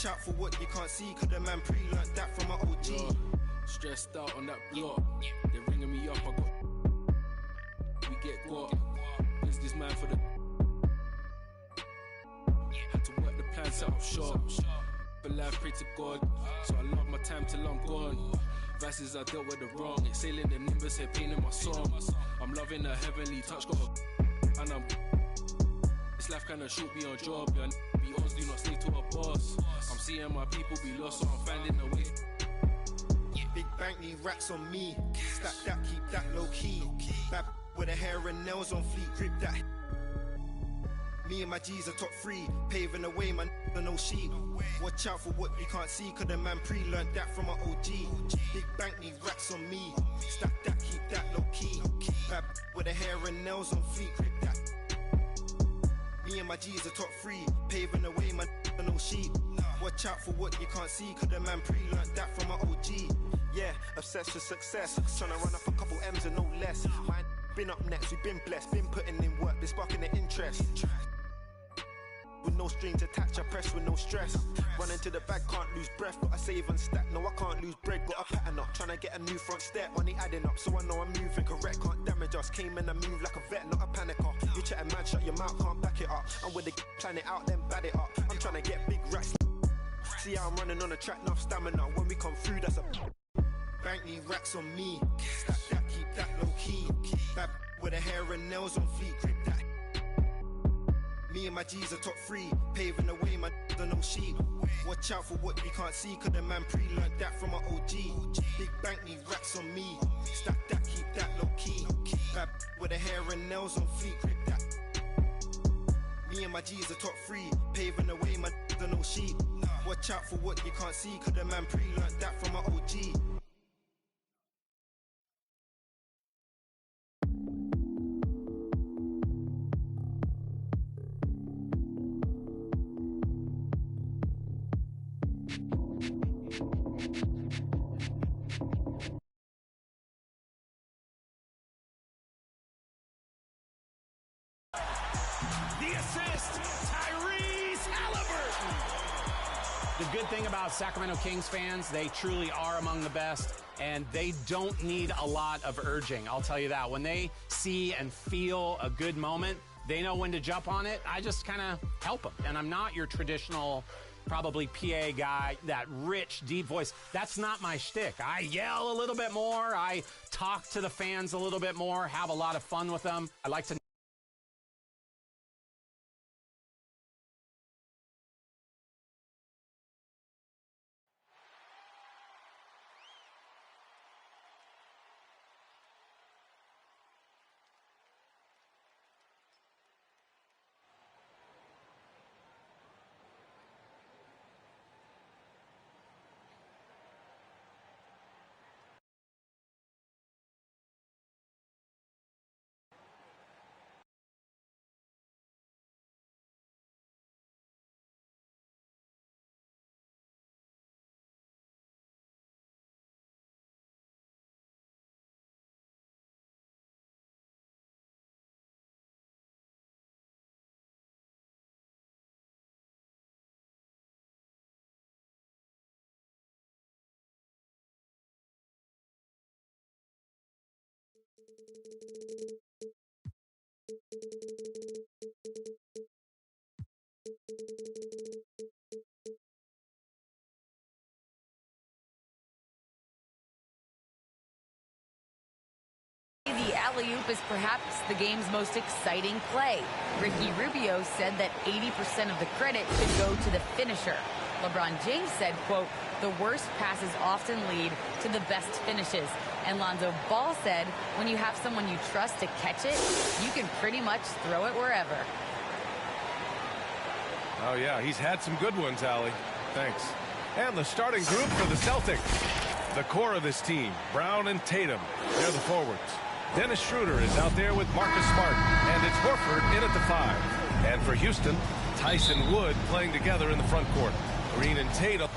Watch out for what you can't see, cause the man pre-learned that from an OG. Stressed out on that block. They're ringing me up, we get got. Business man for the. Had to work the plan, set up shop. But life, pray to God. So I love my time till I'm gone. Vices I dealt with the wrong. Exhaling the nimbus, head pain in my song. I'm loving a heavenly touch, got a. And I'm. This life kinda short, be on job. Yeah, be honest, do not stay to a boss. I'm seeing my people be lost, so I'm finding a way. Big bank need racks on me. Stack that, keep that low key. Bad with the hair and nails on fleek, grip that. Me and my G's are top 3, paving the way, man, no sheep. Watch out for what you can't see, cause the man pre-learned that from an OG. Big bank need racks on me. Stack that, keep that low key. Bad with the hair and nails on fleek, grip that. Me and my G's are top 3, paving the way, man, no sheep. Watch out for what you can't see, cause the man pre-learned that from an OG. Yeah, obsessed with success, tryna run up a couple M's and no less. Mine been up next, we've been blessed, been putting in work, been sparking the interest. With no strings attached, I press with no stress. Running to the bag, can't lose breath, gotta save and stack. No, I can't lose bread, got a pattern up. Tryna get a new front step, money adding up, so I know I'm moving correct. Can't damage us, came in and move like a vet, not a panicker. You chatting man, shut your mouth, can't back it up. I'm with the plan it out, then bad it up. I'm tryna get big racks. See how I'm running on the track, enough stamina. When we come through, that's a bank need racks on me. Stack that, keep that low key. Bad with the hair and nails on fleek, grip that. Me and my G's are top 3, paving the way, man, no sheep. Watch out for what you can't see, cause the man pre-learned that from an OG. Big bank need racks on me. Stack that, keep that low key. Bad with the hair and nails on fleek, grip that. Me and my G's are top 3, paving the way, man, no sheep. Watch out for what you can't see, cause the man pre-learned that from an OG. The good thing about Sacramento Kings fans, they truly are among the best, and they don't need a lot of urging. I'll tell you that. When they see and feel a good moment, they know when to jump on it. I just kind of help them. And I'm not your traditional, probably PA guy, that rich, deep voice. That's not my shtick. I yell a little bit more. I talk to the fans a little bit more, have a lot of fun with them. I like to The alley-oop is perhaps the game's most exciting play. Ricky Rubio said that 80% of the credit should go to the finisher. LeBron James said, quote, the worst passes often lead to the best finishes. And Lonzo Ball said, when you have someone you trust to catch it, you can pretty much throw it wherever. Oh, yeah, he's had some good ones, Allie. Thanks. And the starting group for the Celtics. The core of this team, Brown and Tatum. They're the forwards. Dennis Schroeder is out there with Marcus Smart. And it's Horford in at the 5. And for Houston, Tyson Wood playing together in the front court. Green and Tatum.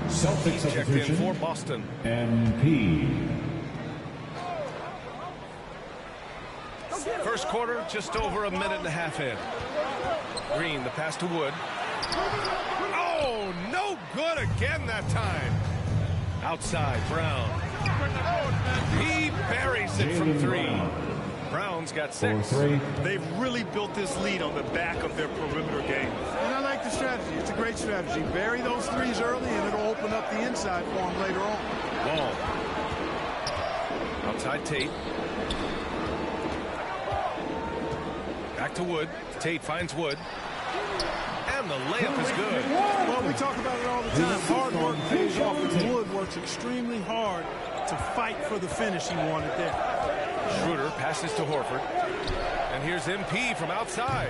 Celtics checked in for Boston. MP. First quarter, just over a minute and a half in. Green, the pass to Wood. Oh, no good again that time. Outside, Brown. He buries it from 3. Brown's got 6. They've really built this lead on the back of their perimeter game. And I like the strategy. It's a great strategy. Bury those 3s early, and it'll open up the inside for them later on. Wall. Outside Tate. Back to Wood. Tate finds Wood. And the layup is good. Well, we talk about it all the time. Hard work pays off, and Wood works extremely hard to fight for the finish he wanted there. Schroeder passes to Horford. And here's MP from outside.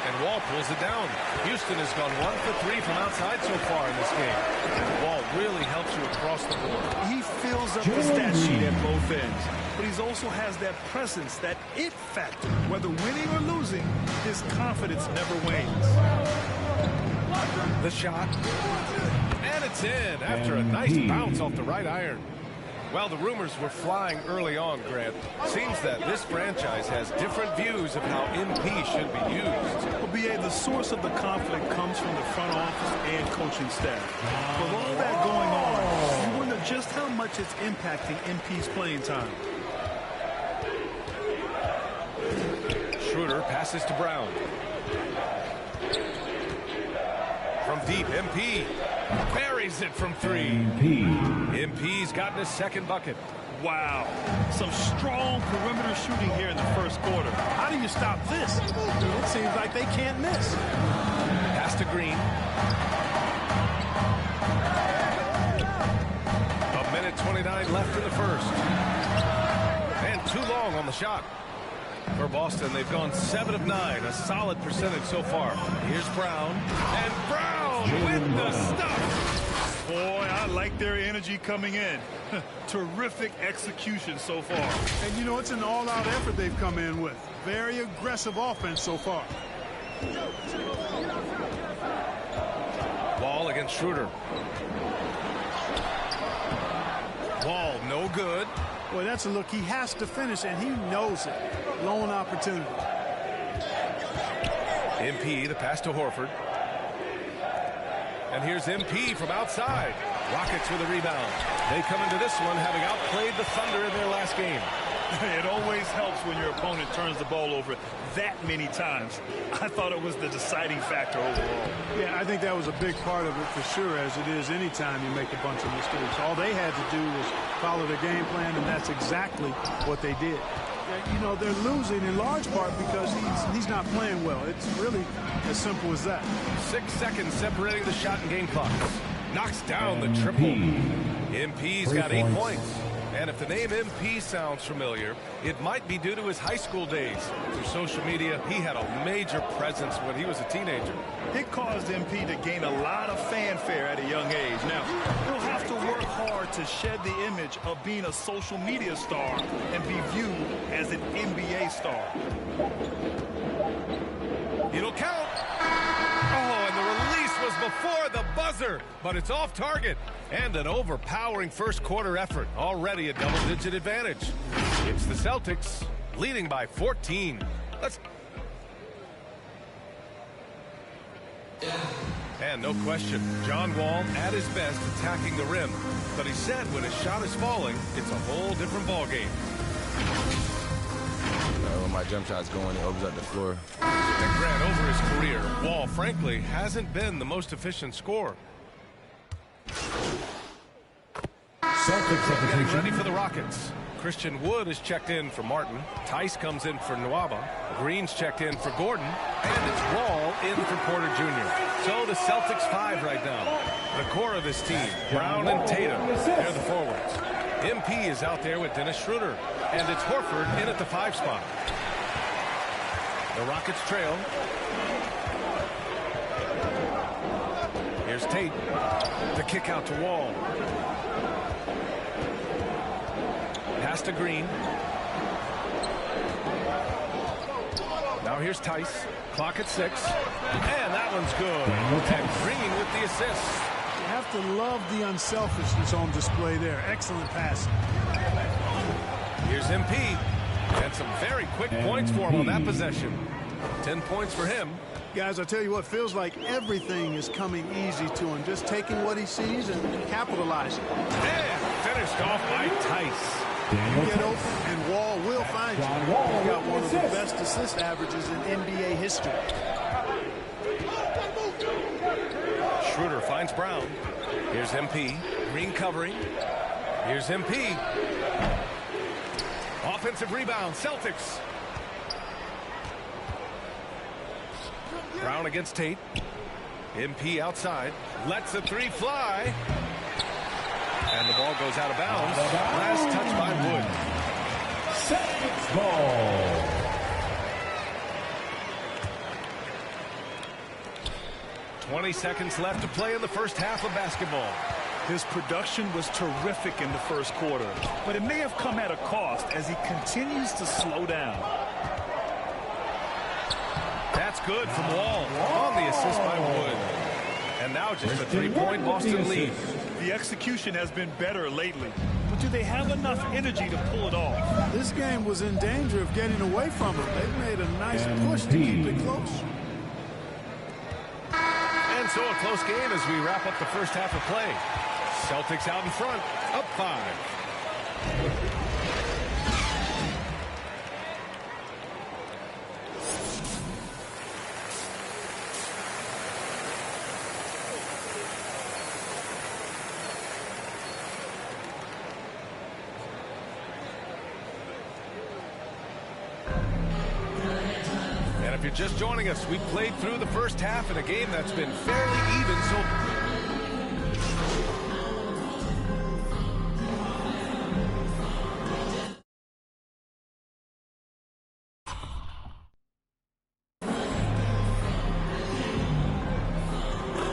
And Wall pulls it down. Houston has gone 1 for 3 from outside so far in this game. And Wall really helps you across the board. He fills up the stat sheet at both ends. But he also has that presence, that it factor. Whether winning or losing, his confidence never wanes. The shot. And it's in after a nice bounce off the right iron. Well, the rumors were flying early on, Grant. Seems that this franchise has different views of how MP should be used. Well, B.A., the source of the conflict comes from the front office and coaching staff. With all that going on, you wonder just how much it's impacting MP's playing time. Schroeder passes to Brown. From deep, MP buries it from 3. MP's gotten his second bucket. Wow. Some strong perimeter shooting here in the first quarter. How do you stop this? It seems like they can't miss. Pass to Green. A minute 29 left in the first. And too long on the shot. For Boston, they've gone 7 of 9, a solid percentage so far. Here's Brown, and Brown with the stuff. Boy, I like their energy coming in. Terrific execution so far. And, you know, it's an all-out effort they've come in with. Very aggressive offense so far. Wall against Schroeder. Wall, no good. Boy, that's a look he has to finish, and he knows it. Lone opportunity. MP, the pass to Horford. And here's MP from outside. Rockets with a rebound. They come into this one having outplayed the Thunder in their last game. It always helps when your opponent turns the ball over that many times. I thought it was the deciding factor overall. Yeah, I think that was a big part of it for sure, as it is anytime you make a bunch of mistakes. All they had to do was follow the game plan, and that's exactly what they did. You know, they're losing in large part because he's not playing well. It's really as simple as that. 6 seconds separating the shot and game clock. Knocks down the triple. MP's got 8 points. And if the name MP sounds familiar, it might be due to his high school days. Through social media, he had a major presence when he was a teenager. It caused MP to gain a lot of fanfare at a young age. Now, he'll have to work hard to shed the image of being a social media star and be viewed as an NBA star. It'll count. Oh, and the release was before the buzzer, but it's off target. And an overpowering first quarter effort. Already a double-digit advantage. It's the Celtics leading by 14. And no question, John Wall at his best attacking the rim. But he said when his shot is falling, it's a whole different ballgame. When my jump shot's going, it opens up the floor. And Grant, over his career, Wall, frankly, hasn't been the most efficient scorer. Celtics Getting ready for the Rockets. Christian Wood is checked in for Martin. Tice comes in for Nwaba. Green's checked in for Gordon. And it's Wall in for Porter Jr. So the Celtics 5 right now. The core of this team, Brown and Tatum, they're the forwards. MP is out there with Dennis Schroeder. And it's Horford in at the 5 spot. The Rockets trail. Here's Tate. The kick out to Wall. Pass to Green. Now here's Tice. Clock at 6. And that one's good. And Green with the assist. You have to love the unselfishness on display there. Excellent passing. Here's MP. And some very quick points for him on that possession. 10 points for him. Guys, I tell you what, feels like everything is coming easy to him. Just taking what he sees and capitalizing. And finished off by Tice. You get open and Wall will find you. He's got one of the best assist averages in NBA history. Schroeder finds Brown. Here's MP. Green covering. Here's MP. Offensive rebound, Celtics. Brown against Tate. MP outside. Lets the three fly. And the ball goes out of bounds. Last touch by Wood. Celtics ball. .20 seconds left to play in the first half of basketball. His production was terrific in the first quarter, but it may have come at a cost as he continues to slow down. That's good from Wall on the assist by Wood. And now just a three-point Boston lead. The execution has been better lately, but do they have enough energy to pull it off? This game was in danger of getting away from him. They've made a nice push to keep it close. And so a close game as we wrap up the first half of play. Celtics out in front, up 5. If you're just joining us, we played through the first half in a game that's been fairly even so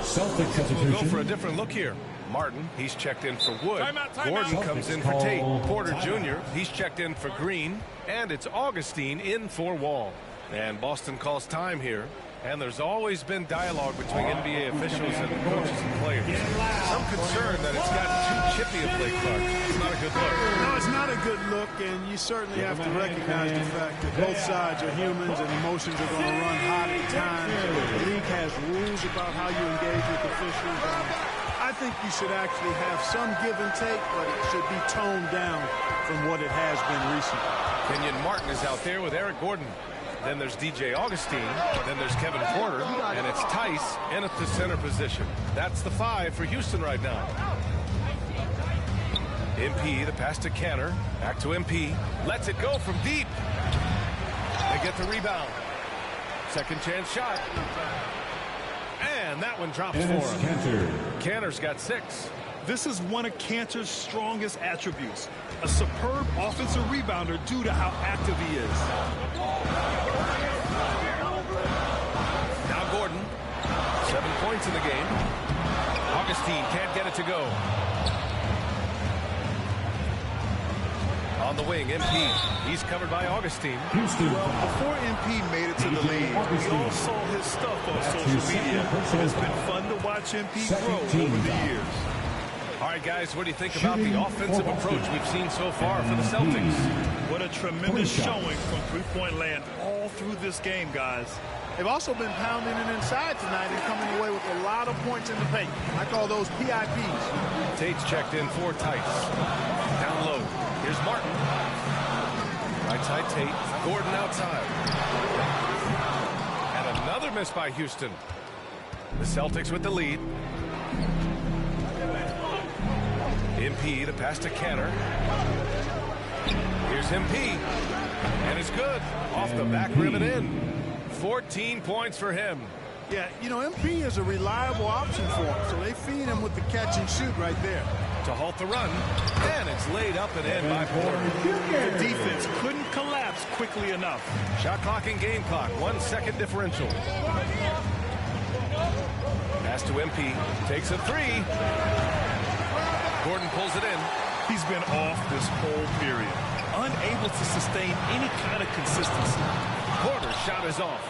Celtics substitution. We'll go for a different look here. Martin, he's checked in for Wood. Gordon comes in for Tate. Porter Jr., he's checked in for Green. And it's Augustine in for Wall. And Boston calls time here. And there's always been dialogue between NBA officials and coaches and players. Some concern that it's gotten too chippy of late, Clark. It's not a good look. No, it's not a good look, and you certainly have to recognize the fact that both sides are humans and emotions are going to run hot at times. The league has rules about how you engage with officials. I think you should actually have some give and take, but it should be toned down from what it has been recently. Kenyon Martin is out there with Eric Gordon. Then there's DJ Augustine. Then there's Kevin Porter. And it's Tice in at the center position. That's the 5 for Houston right now. MP, the pass to Canner. Back to MP. Lets it go from deep. They get the rebound. Second chance shot. And that one drops for him. Canner's got 6. This is one of Cantor's strongest attributes. A superb offensive rebounder due to how active he is. Now Gordon. 7 points in the game. Augustine can't get it to go. On the wing, MP. He's covered by Augustine. Well, before MP made it to the league, we all saw his stuff on social media. It's been fun to watch MP grow over the years. All right, guys, what do you think about the offensive approach we've seen so far for the Celtics? What a tremendous showing from three-point land all through this game, guys. They've also been pounding it inside tonight and coming away with a lot of points in the paint. I call those PIPs. Tate's checked in for Tice. Down low. Here's Martin. Right side Tate. Gordon outside. And another miss by Houston. The Celtics with the lead. MP, the pass to Canner. Here's MP. And it's good. Off the back rim and in. 14 points for him. Yeah, you know, MP is a reliable option for him, so they feed him with the catch and shoot right there. To halt the run. And it's laid up and in by Porter. The defense couldn't collapse quickly enough. Shot clock and game clock. 1 second differential. Pass to MP. Takes a 3. Gordon pulls it in. He's been off this whole period, unable to sustain any kind of consistency. Porter's shot is off.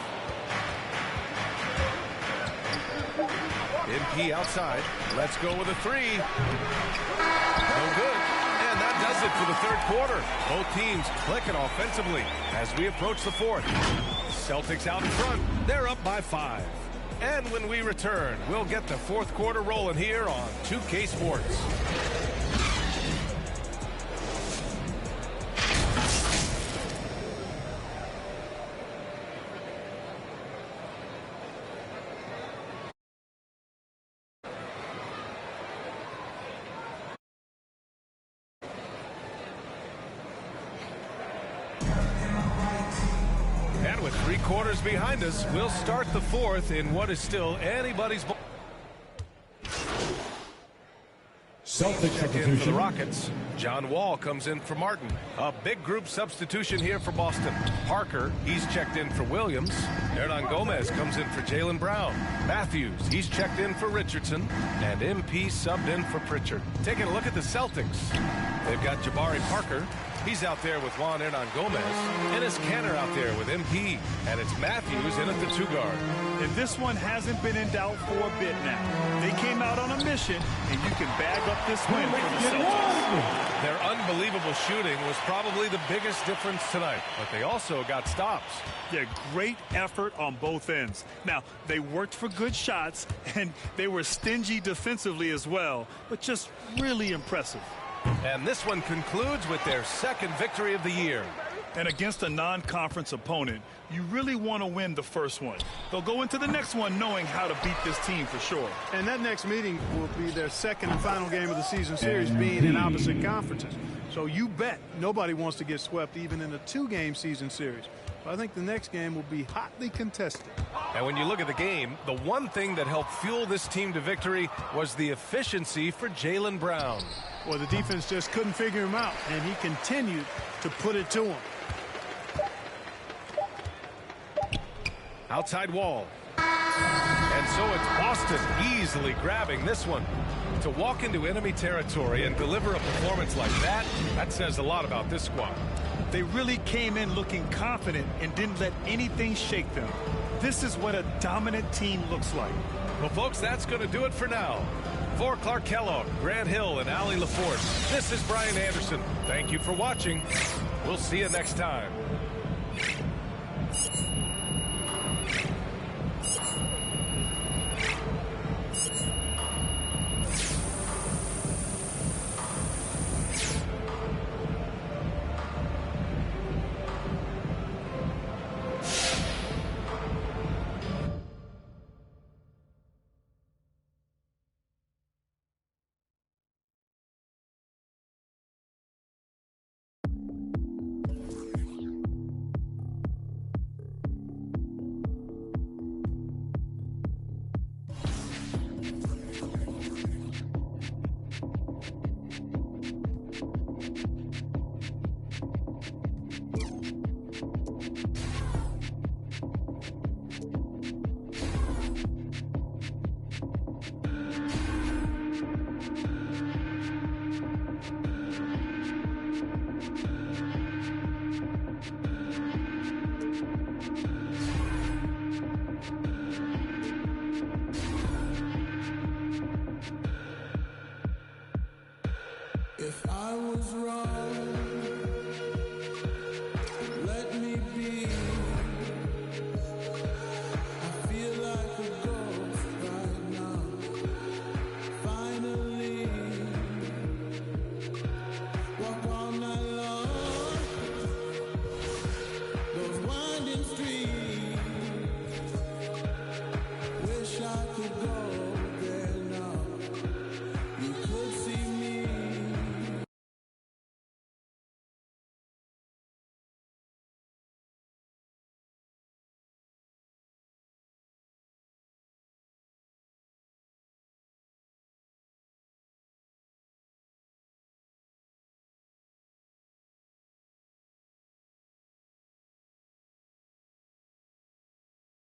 MP outside. Let's go with a 3. No good. And that does it for the third quarter. Both teams clicking offensively as we approach the fourth. Celtics out in front. They're up by 5. And when we return, we'll get the fourth quarter rolling here on 2K Sports. And with 3 quarters behind us, we'll start the fourth in what is still anybody's ball. Celtics Check in for the substitution. Rockets. John Wall comes in for Martin. A big group substitution here for Boston. Parker, he's checked in for Williams. Hernan Gomez comes in for Jaylen Brown. Matthews, he's checked in for Richardson. And MP subbed in for Pritchard. Taking a look at the Celtics. They've got Jabari Parker. He's out there with Juan Hernan Gomez. Enes Kanter out there with MP. And it's Matthews in at the 2 guard. And this one hasn't been in doubt for a bit now. They came out on a mission, and you can bag up this win for the Celtics. Their unbelievable shooting was probably the biggest difference tonight, but they also got stops. Yeah, great effort on both ends. Now, they worked for good shots, and they were stingy defensively as well, but just really impressive. And this one concludes with their second victory of the year. And against a non-conference opponent, you really want to win the first one. They'll go into the next one knowing how to beat this team for sure. And that next meeting will be their second and final game of the season series, being in opposite conferences. So you bet nobody wants to get swept even in a 2-game season series. But I think the next game will be hotly contested. And when you look at the game, the one thing that helped fuel this team to victory was the efficiency for Jaylen Brown. Well, the defense just couldn't figure him out, and he continued to put it to him. Outside Wall. And so it's Boston easily grabbing this one. To walk into enemy territory and deliver a performance like that, that says a lot about this squad. They really came in looking confident and didn't let anything shake them. This is what a dominant team looks like. Well, folks, that's going to do it for now. For Clark Kellogg, Grant Hill, and Allie LaForce, this is Brian Anderson. Thank you for watching. We'll see you next time. If I was wrong